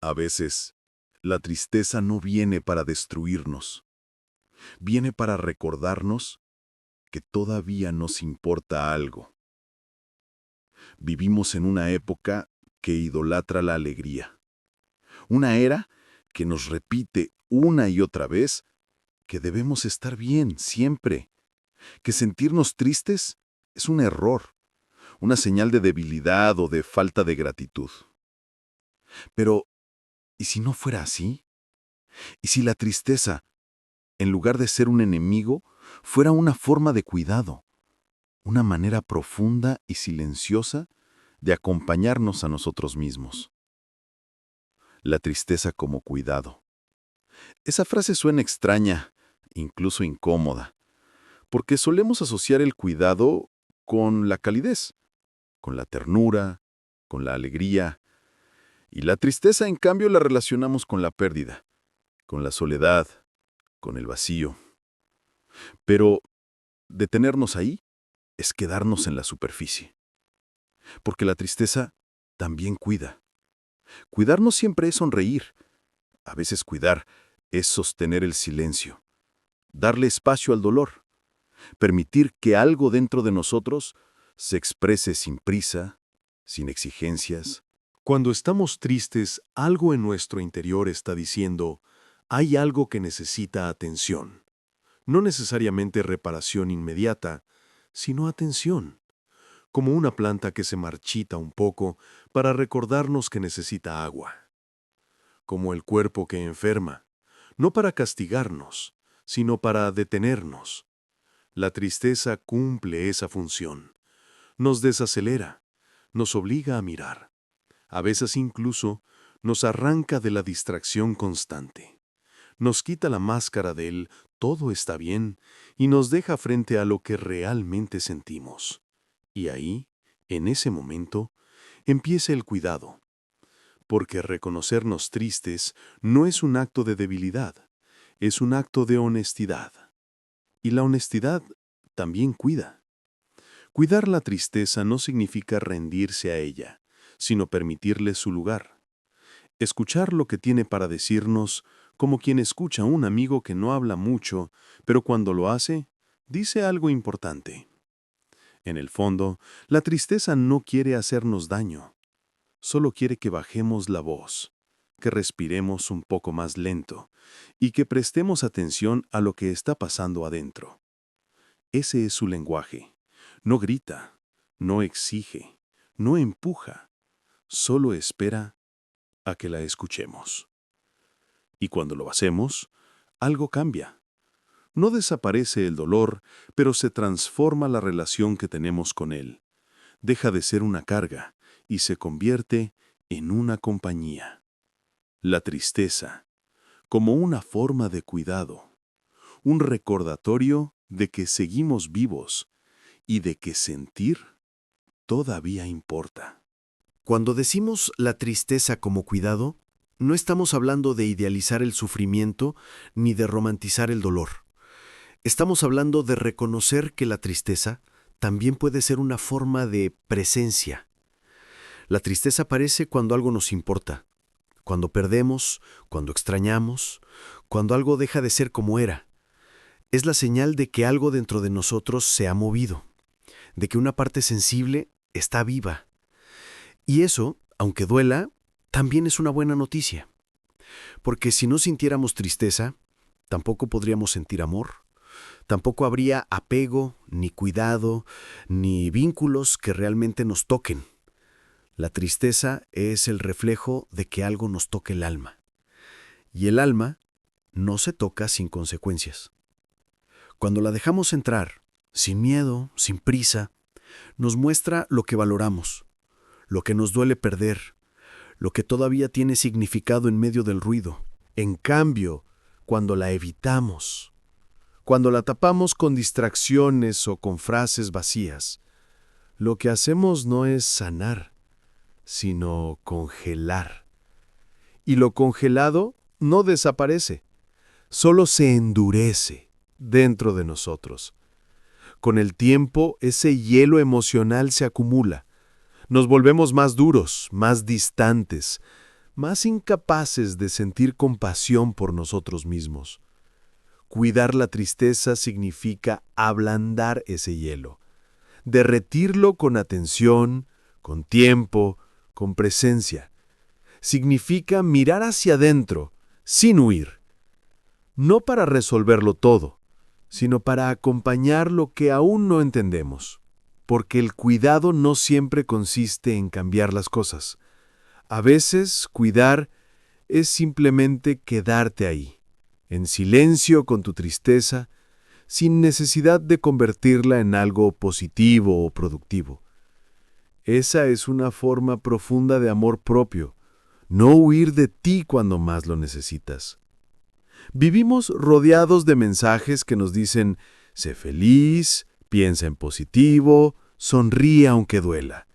A veces, la tristeza no viene para destruirnos, viene para recordarnos que todavía nos importa algo. Vivimos en una época que idolatra la alegría, una era que nos repite una y otra vez que debemos estar bien siempre, que sentirnos tristes es un error, una señal de debilidad o de falta de gratitud. Pero, ¿y si no fuera así? ¿Y si la tristeza, en lugar de ser un enemigo, fuera una forma de cuidado, una manera profunda y silenciosa de acompañarnos a nosotros mismos? La tristeza como cuidado. Esa frase suena extraña, incluso incómoda, porque solemos asociar el cuidado con la calidez, con la ternura, con la alegría, y la tristeza, en cambio, la relacionamos con la pérdida, con la soledad, con el vacío. Pero detenernos ahí es quedarnos en la superficie, porque la tristeza también cuida. Cuidar no siempre es sonreír. A veces cuidar es sostener el silencio, darle espacio al dolor, permitir que algo dentro de nosotros se exprese sin prisa, sin exigencias. Cuando estamos tristes, algo en nuestro interior está diciendo, hay algo que necesita atención. No necesariamente reparación inmediata, sino atención, como una planta que se marchita un poco para recordarnos que necesita agua, como el cuerpo que enferma, no para castigarnos, sino para detenernos. La tristeza cumple esa función, nos desacelera, nos obliga a mirar. A veces incluso nos arranca de la distracción constante. Nos quita la máscara del todo está bien y nos deja frente a lo que realmente sentimos. Y ahí, en ese momento, empieza el cuidado. Porque reconocernos tristes no es un acto de debilidad, es un acto de honestidad. Y la honestidad también cuida. Cuidar la tristeza no significa rendirse a ella, sino permitirle su lugar. Escuchar lo que tiene para decirnos como quien escucha a un amigo que no habla mucho, pero cuando lo hace, dice algo importante. En el fondo, la tristeza no quiere hacernos daño, solo quiere que bajemos la voz, que respiremos un poco más lento y que prestemos atención a lo que está pasando adentro. Ese es su lenguaje. No grita, no exige, no empuja, solo espera a que la escuchemos. Y cuando lo hacemos, algo cambia. No desaparece el dolor, pero se transforma la relación que tenemos con él. Deja de ser una carga y se convierte en una compañía. La tristeza, como una forma de cuidado, un recordatorio de que seguimos vivos y de que sentir todavía importa. Cuando decimos la tristeza como cuidado, no estamos hablando de idealizar el sufrimiento ni de romantizar el dolor. Estamos hablando de reconocer que la tristeza también puede ser una forma de presencia. La tristeza aparece cuando algo nos importa, cuando perdemos, cuando extrañamos, cuando algo deja de ser como era. Es la señal de que algo dentro de nosotros se ha movido, de que una parte sensible está viva. Y eso, aunque duela, también es una buena noticia. Porque si no sintiéramos tristeza, tampoco podríamos sentir amor. Tampoco habría apego, ni cuidado, ni vínculos que realmente nos toquen. La tristeza es el reflejo de que algo nos toca el alma. Y el alma no se toca sin consecuencias. Cuando la dejamos entrar, sin miedo, sin prisa, nos muestra lo que valoramos, lo que nos duele perder, lo que todavía tiene significado en medio del ruido. En cambio, cuando la evitamos, cuando la tapamos con distracciones o con frases vacías, lo que hacemos no es sanar, sino congelar. Y lo congelado no desaparece, solo se endurece dentro de nosotros. Con el tiempo, ese hielo emocional se acumula. Nos volvemos más duros, más distantes, más incapaces de sentir compasión por nosotros mismos. Cuidar la tristeza significa ablandar ese hielo, derretirlo con atención, con tiempo, con presencia. Significa mirar hacia adentro, sin huir. No para resolverlo todo, sino para acompañar lo que aún no entendemos. Porque el cuidado no siempre consiste en cambiar las cosas. A veces, cuidar es simplemente quedarte ahí, en silencio con tu tristeza, sin necesidad de convertirla en algo positivo o productivo. Esa es una forma profunda de amor propio, no huir de ti cuando más lo necesitas. Vivimos rodeados de mensajes que nos dicen, sé feliz, piensa en positivo, sonríe aunque duela.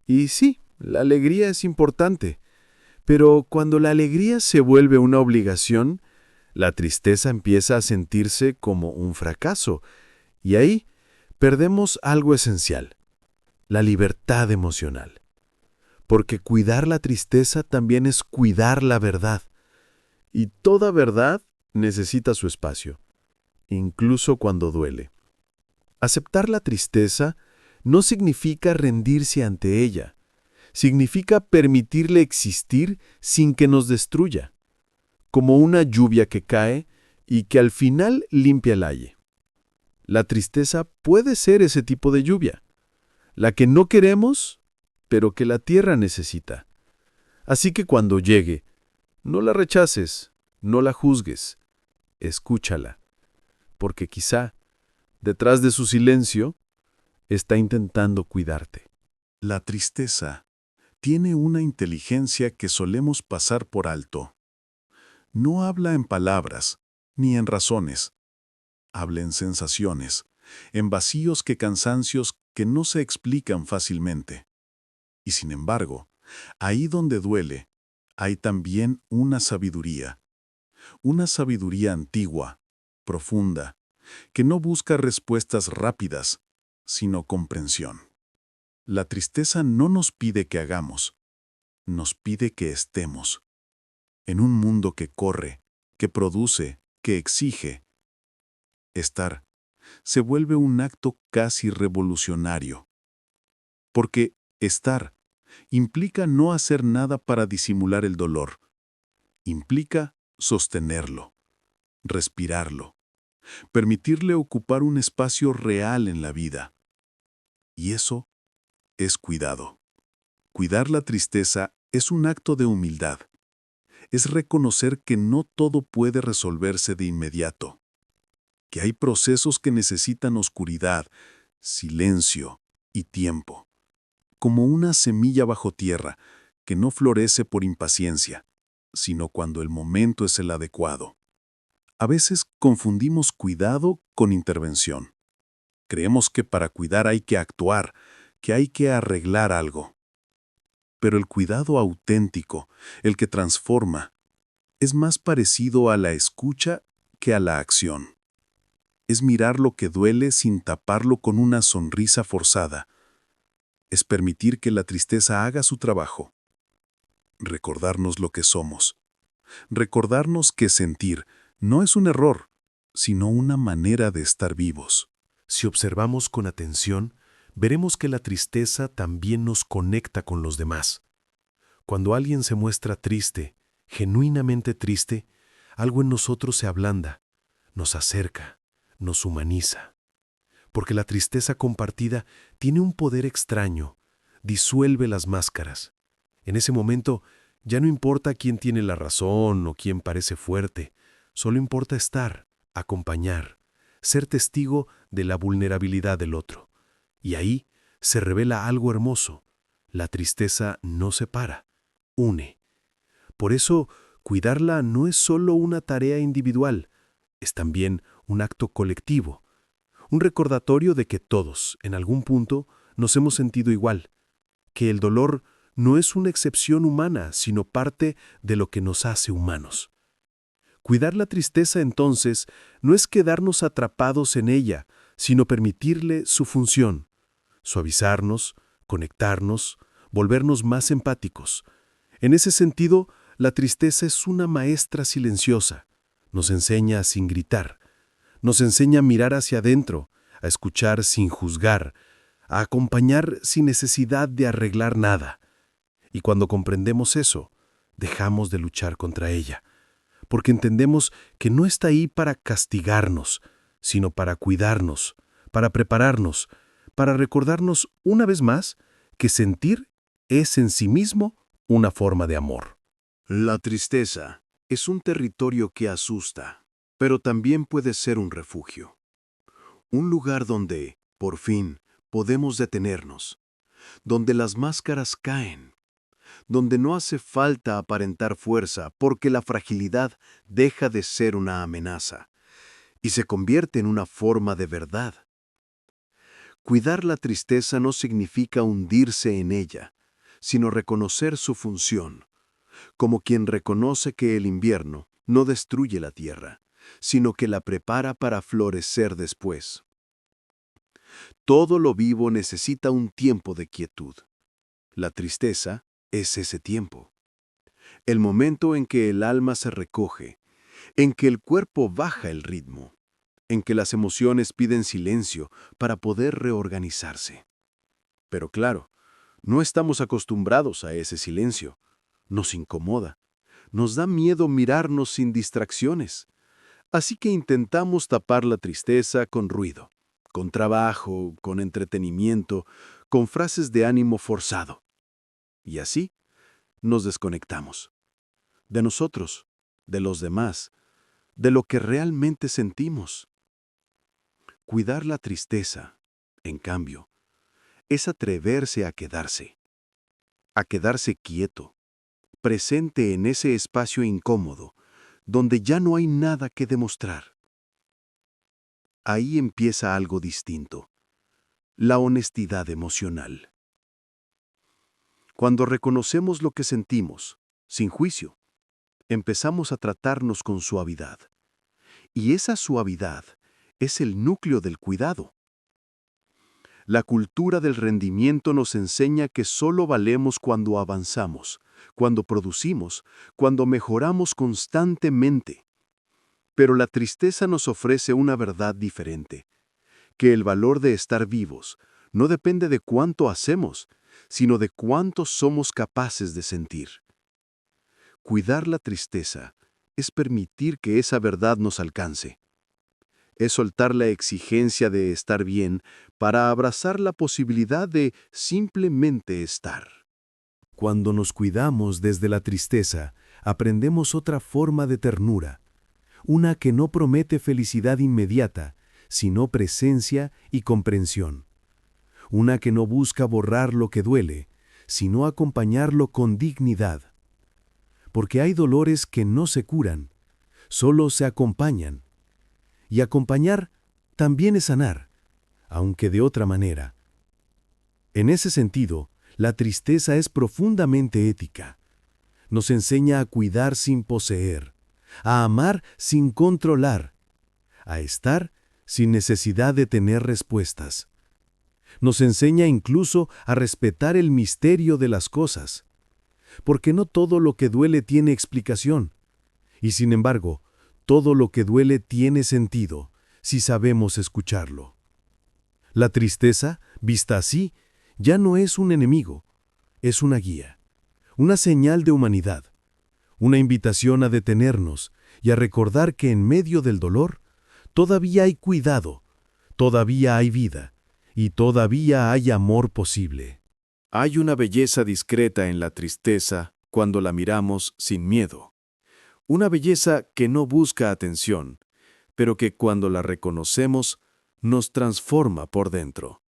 Y sí, la alegría es importante, pero cuando la alegría se vuelve una obligación, la tristeza empieza a sentirse como un fracaso, y ahí perdemos algo esencial, la libertad emocional. Porque cuidar la tristeza también es cuidar la verdad, y toda verdad necesita su espacio, incluso cuando duele. Aceptar la tristeza no significa rendirse ante ella, significa permitirle existir sin que nos destruya, como una lluvia que cae y que al final limpia el aire. La tristeza puede ser ese tipo de lluvia, la que no queremos, pero que la tierra necesita. Así que cuando llegue, no la rechaces, no la juzgues, escúchala, porque quizá, detrás de su silencio, está intentando cuidarte. La tristeza tiene una inteligencia que solemos pasar por alto. No habla en palabras, ni en razones. Habla en sensaciones, en vacíos que cansancios que no se explican fácilmente. Y sin embargo, ahí donde duele, hay también una sabiduría antigua, profunda, que no busca respuestas rápidas, sino comprensión. La tristeza no nos pide que hagamos, nos pide que estemos. En un mundo que corre, que produce, que exige, estar se vuelve un acto casi revolucionario. Porque estar implica no hacer nada para disimular el dolor. Implica sostenerlo, respirarlo, permitirle ocupar un espacio real en la vida. Y eso es cuidado. Cuidar la tristeza es un acto de humildad. Es reconocer que no todo puede resolverse de inmediato, que hay procesos que necesitan oscuridad, silencio y tiempo, como una semilla bajo tierra que no florece por impaciencia, sino cuando el momento es el adecuado. A veces confundimos cuidado con intervención. Creemos que para cuidar hay que actuar, que hay que arreglar algo. Pero el cuidado auténtico, el que transforma, es más parecido a la escucha que a la acción. Es mirar lo que duele sin taparlo con una sonrisa forzada. Es permitir que la tristeza haga su trabajo. Recordarnos lo que somos. Recordarnos que sentir no es un error, sino una manera de estar vivos. Si observamos con atención, veremos que la tristeza también nos conecta con los demás. Cuando alguien se muestra triste, genuinamente triste, algo en nosotros se ablanda, nos acerca, nos humaniza. Porque la tristeza compartida tiene un poder extraño, disuelve las máscaras. En ese momento ya no importa quién tiene la razón o quién parece fuerte, solo importa estar, acompañar, ser testigo de la vulnerabilidad del otro. Y ahí se revela algo hermoso. La tristeza no separa, une. Por eso, cuidarla no es solo una tarea individual, es también un acto colectivo, un recordatorio de que todos, en algún punto, nos hemos sentido igual, que el dolor no es una excepción humana, sino parte de lo que nos hace humanos. Cuidar la tristeza, entonces, no es quedarnos atrapados en ella, sino permitirle su función, suavizarnos, conectarnos, volvernos más empáticos. En ese sentido, la tristeza es una maestra silenciosa. Nos enseña sin gritar. Nos enseña a mirar hacia adentro, a escuchar sin juzgar, a acompañar sin necesidad de arreglar nada. Y cuando comprendemos eso, dejamos de luchar contra ella, porque entendemos que no está ahí para castigarnos, sino para cuidarnos, para prepararnos, para recordarnos una vez más que sentir es en sí mismo una forma de amor. La tristeza es un territorio que asusta, pero también puede ser un refugio. Un lugar donde, por fin, podemos detenernos, donde las máscaras caen, donde no hace falta aparentar fuerza porque la fragilidad deja de ser una amenaza y se convierte en una forma de verdad. Cuidar la tristeza no significa hundirse en ella, sino reconocer su función, como quien reconoce que el invierno no destruye la tierra, sino que la prepara para florecer después. Todo lo vivo necesita un tiempo de quietud. La tristeza es ese tiempo. El momento en que el alma se recoge, en que el cuerpo baja el ritmo, en que las emociones piden silencio para poder reorganizarse. Pero claro, no estamos acostumbrados a ese silencio. Nos incomoda. Nos da miedo mirarnos sin distracciones. Así que intentamos tapar la tristeza con ruido, con trabajo, con entretenimiento, con frases de ánimo forzado. Y así nos desconectamos. De nosotros, de los demás, de lo que realmente sentimos. Cuidar la tristeza, en cambio, es atreverse a quedarse quieto, presente en ese espacio incómodo, donde ya no hay nada que demostrar. Ahí empieza algo distinto, la honestidad emocional. Cuando reconocemos lo que sentimos, sin juicio, empezamos a tratarnos con suavidad. Y esa suavidad es el núcleo del cuidado. La cultura del rendimiento nos enseña que solo valemos cuando avanzamos, cuando producimos, cuando mejoramos constantemente. Pero la tristeza nos ofrece una verdad diferente, que el valor de estar vivos no depende de cuánto hacemos, sino de cuánto somos capaces de sentir. Cuidar la tristeza es permitir que esa verdad nos alcance. Es soltar la exigencia de estar bien para abrazar la posibilidad de simplemente estar. Cuando nos cuidamos desde la tristeza, aprendemos otra forma de ternura, una que no promete felicidad inmediata, sino presencia y comprensión. Una que no busca borrar lo que duele, sino acompañarlo con dignidad. Porque hay dolores que no se curan, solo se acompañan. Y acompañar también es sanar, aunque de otra manera. En ese sentido, la tristeza es profundamente ética. Nos enseña a cuidar sin poseer, a amar sin controlar, a estar sin necesidad de tener respuestas. Nos enseña incluso a respetar el misterio de las cosas, porque no todo lo que duele tiene explicación, y sin embargo, todo lo que duele tiene sentido si sabemos escucharlo. La tristeza, vista así, ya no es un enemigo, es una guía, una señal de humanidad, una invitación a detenernos y a recordar que en medio del dolor todavía hay cuidado, todavía hay vida y todavía hay amor posible. Hay una belleza discreta en la tristeza cuando la miramos sin miedo. Una belleza que no busca atención, pero que cuando la reconocemos nos transforma por dentro.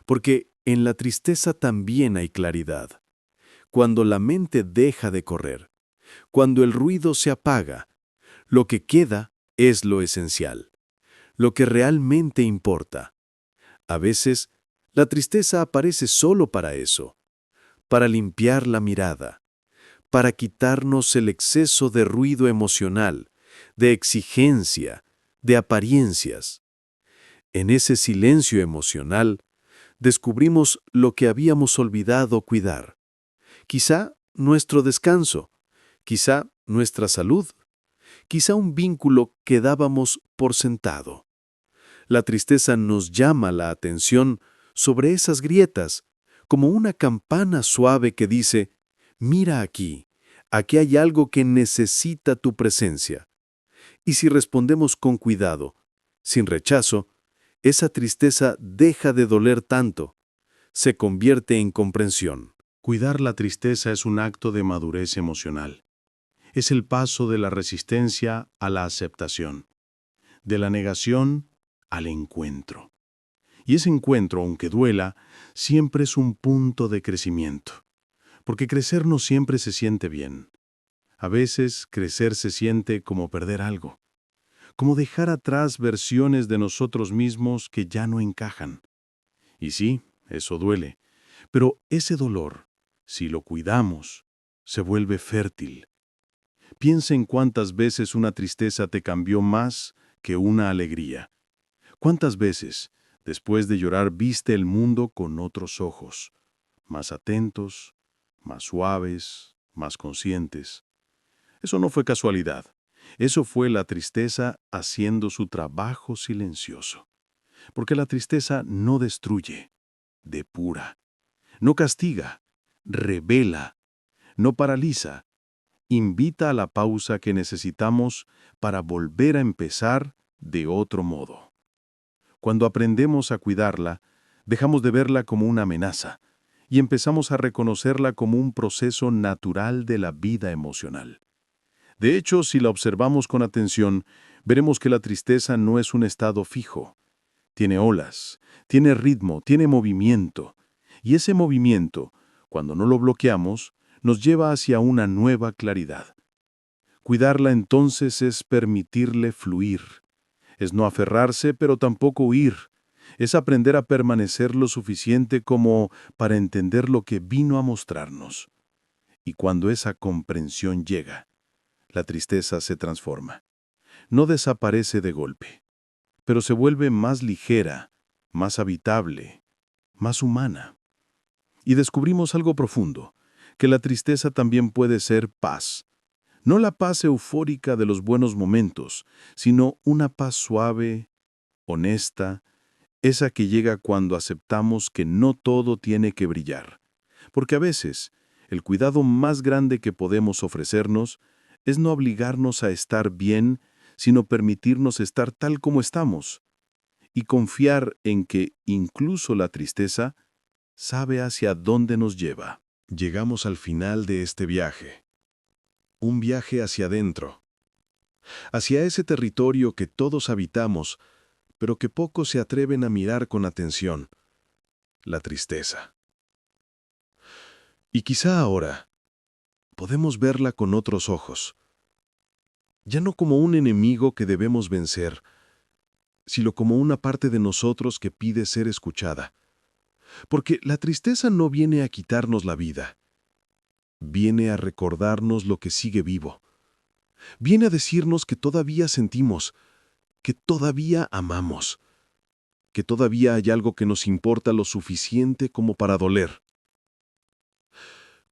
Porque en la tristeza también hay claridad. Cuando la mente deja de correr, cuando el ruido se apaga, lo que queda es lo esencial, lo que realmente importa. A veces, la tristeza aparece solo para eso, para limpiar la mirada, para quitarnos el exceso de ruido emocional, de exigencia, de apariencias. En ese silencio emocional, descubrimos lo que habíamos olvidado cuidar. Quizá nuestro descanso, quizá nuestra salud, quizá un vínculo que dábamos por sentado. La tristeza nos llama la atención sobre esas grietas, como una campana suave que dice, mira aquí, aquí hay algo que necesita tu presencia. Y si respondemos con cuidado, sin rechazo, esa tristeza deja de doler tanto, se convierte en comprensión. Cuidar la tristeza es un acto de madurez emocional. Es el paso de la resistencia a la aceptación, de la negación al encuentro. Y ese encuentro, aunque duela, siempre es un punto de crecimiento. Porque crecer no siempre se siente bien. A veces crecer se siente como perder algo, como dejar atrás versiones de nosotros mismos que ya no encajan. Y sí, eso duele, pero ese dolor, si lo cuidamos, se vuelve fértil. Piensa en cuántas veces una tristeza te cambió más que una alegría. Cuántas veces, después de llorar, viste el mundo con otros ojos, más atentos, más suaves, más conscientes. Eso no fue casualidad. Eso fue la tristeza haciendo su trabajo silencioso. Porque la tristeza no destruye, depura, no castiga, revela, no paraliza, invita a la pausa que necesitamos para volver a empezar de otro modo. Cuando aprendemos a cuidarla, dejamos de verla como una amenaza y empezamos a reconocerla como un proceso natural de la vida emocional. De hecho, si la observamos con atención, veremos que la tristeza no es un estado fijo. Tiene olas, tiene ritmo, tiene movimiento. Y ese movimiento, cuando no lo bloqueamos, nos lleva hacia una nueva claridad. Cuidarla entonces es permitirle fluir. Es no aferrarse, pero tampoco huir. Es aprender a permanecer lo suficiente como para entender lo que vino a mostrarnos. Y cuando esa comprensión llega, la tristeza se transforma. No desaparece de golpe, pero se vuelve más ligera, más habitable, más humana. Y descubrimos algo profundo, que la tristeza también puede ser paz. No la paz eufórica de los buenos momentos, sino una paz suave, honesta, esa que llega cuando aceptamos que no todo tiene que brillar. Porque a veces, el cuidado más grande que podemos ofrecernos es no obligarnos a estar bien, sino permitirnos estar tal como estamos, y confiar en que incluso la tristeza sabe hacia dónde nos lleva. Llegamos al final de este viaje. Un viaje hacia adentro, hacia ese territorio que todos habitamos, pero que pocos se atreven a mirar con atención, la tristeza. Y quizá ahora podemos verla con otros ojos, ya no como un enemigo que debemos vencer, sino como una parte de nosotros que pide ser escuchada. Porque la tristeza no viene a quitarnos la vida, viene a recordarnos lo que sigue vivo. Viene a decirnos que todavía sentimos, que todavía amamos, que todavía hay algo que nos importa lo suficiente como para doler.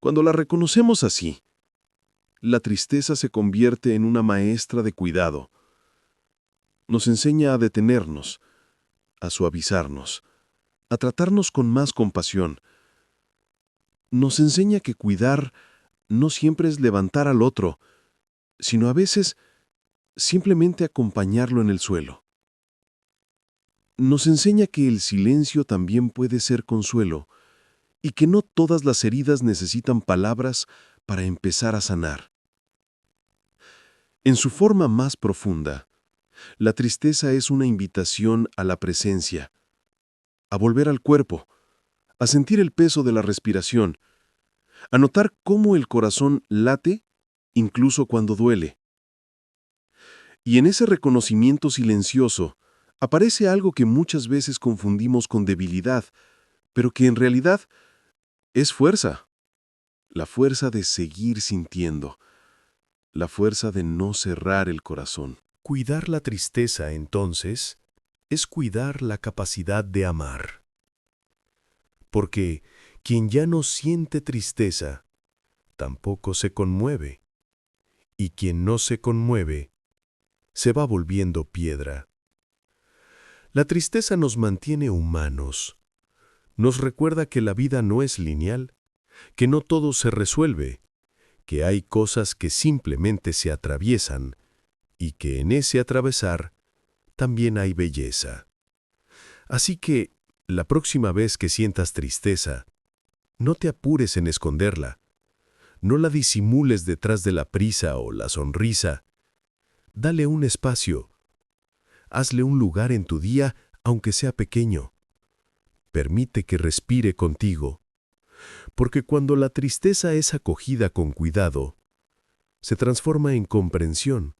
Cuando la reconocemos así, la tristeza se convierte en una maestra de cuidado. Nos enseña a detenernos, a suavizarnos, a tratarnos con más compasión. Nos enseña que cuidar no siempre es levantar al otro, sino a veces simplemente acompañarlo en el suelo. Nos enseña que el silencio también puede ser consuelo y que no todas las heridas necesitan palabras para empezar a sanar. En su forma más profunda, la tristeza es una invitación a la presencia, a volver al cuerpo, a sentir el peso de la respiración, a notar cómo el corazón late incluso cuando duele. Y en ese reconocimiento silencioso aparece algo que muchas veces confundimos con debilidad, pero que en realidad es fuerza. La fuerza de seguir sintiendo, la fuerza de no cerrar el corazón. Cuidar la tristeza, entonces, es cuidar la capacidad de amar. Porque quien ya no siente tristeza, tampoco se conmueve. Y quien no se conmueve, se va volviendo piedra. La tristeza nos mantiene humanos. Nos recuerda que la vida no es lineal, que no todo se resuelve, que hay cosas que simplemente se atraviesan y que en ese atravesar también hay belleza. Así que, la próxima vez que sientas tristeza, no te apures en esconderla. No la disimules detrás de la prisa o la sonrisa. Dale un espacio. Hazle un lugar en tu día, aunque sea pequeño. Permite que respire contigo. Porque cuando la tristeza es acogida con cuidado, se transforma en comprensión.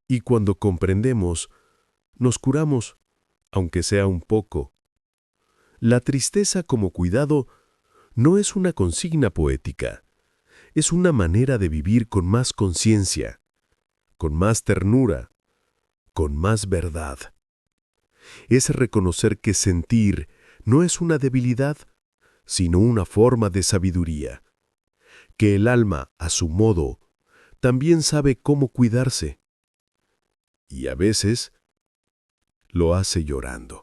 Y cuando comprendemos, nos curamos, aunque sea un poco. La tristeza como cuidado no es una consigna poética, es una manera de vivir con más conciencia, con más ternura, con más verdad. Es reconocer que sentir no es una debilidad, sino una forma de sabiduría, que el alma, a su modo, también sabe cómo cuidarse. Y a veces lo hace llorando.